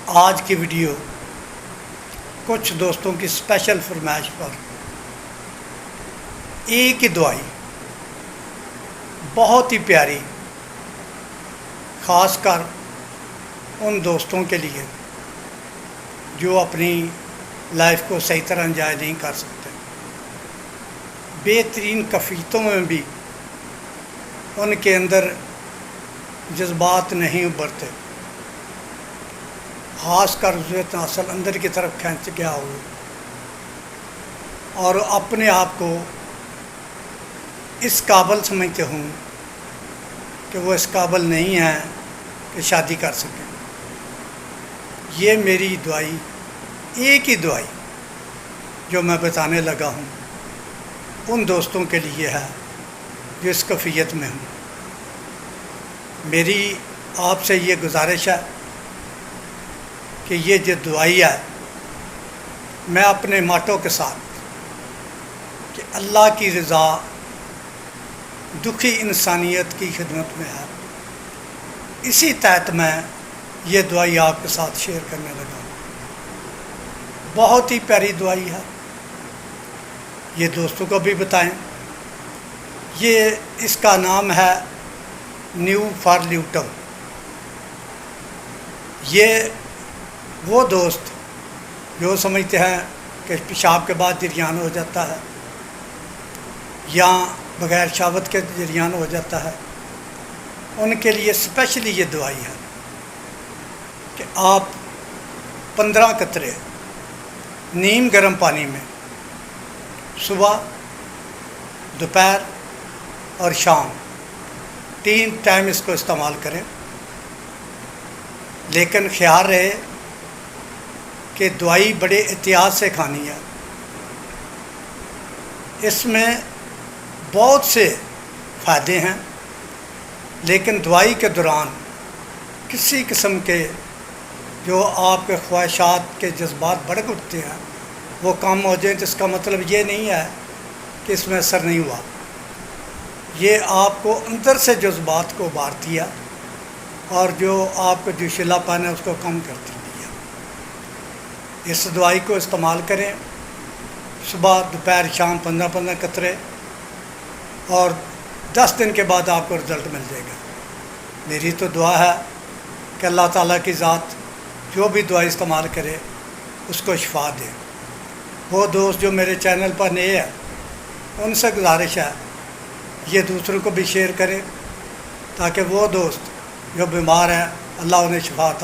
آج کی ویڈیو کچھ دوستوں کی اسپیشل فرمائش پر ایک ہی دعائی بہت ہی پیاری، خاص کر ان دوستوں کے لیے جو اپنی لائف کو صحیح طرح انجوائے نہیں کر سکتے، بہترین کیفیتوں میں بھی ان کے اندر جذبات نہیں ابھرتے، خاص کر ضرورت اصل اندر کی طرف کھینچ گیا ہو اور اپنے آپ کو اس قابل سمجھتے ہوں کہ وہ اس قابل نہیں ہیں کہ شادی کر سکیں۔ یہ میری دعائی، ایک ہی دعائی جو میں بتانے لگا ہوں ان دوستوں کے لیے ہے جو اس کیفیت میں ہوں۔ میری آپ سے یہ گزارش ہے کہ یہ جو دعائی ہے میں اپنے ماٹو کے ساتھ کہ اللہ کی رضا دکھی انسانیت کی خدمت میں ہے، اسی تحت میں یہ دعائی آپ کے ساتھ شیئر کرنے لگا ہوں۔ بہت ہی پیاری دعائی ہے، یہ دوستوں کو بھی بتائیں۔ یہ اس کا نام ہے نیو فار لیوٹم۔ یہ وہ دوست جو سمجھتے ہیں کہ پیشاب کے بعد جریان ہو جاتا ہے یا بغیر شہوت کے جریان ہو جاتا ہے، ان کے لیے اسپیشلی یہ دعائی ہے کہ آپ 15 قطرے نیم گرم پانی میں صبح، دوپہر اور شام 3 ٹائم اس کو استعمال کریں، لیکن خیال رہے کہ دوائی بڑے احتیاط سے کھانی ہے۔ اس میں بہت سے فائدے ہیں، لیکن دوائی کے دوران کسی قسم کے جو آپ کے خواہشات کے جذبات بڑھ اٹھتے ہیں وہ کم ہو جائیں، جس کا مطلب یہ نہیں ہے کہ اس میں اثر نہیں ہوا۔ یہ آپ کو اندر سے جذبات کو ابھارتی ہے اور جو آپ کو جوشیلا پن ہے اس کو کم کرتی ہے۔ اس دوائی کو استعمال کریں، صبح، دوپہر، شام 15 قطرے، اور 10 دن کے بعد آپ کو رزلٹ مل جائے گا۔ میری تو دعا ہے کہ اللہ تعالیٰ کی ذات جو بھی دوائی استعمال کرے اس کو شفا دے۔ وہ دوست جو میرے چینل پر نئے ہیں ان سے گزارش ہے یہ دوسروں کو بھی شیئر کریں تاکہ وہ دوست جو بیمار ہیں اللہ انہیں شفا عطا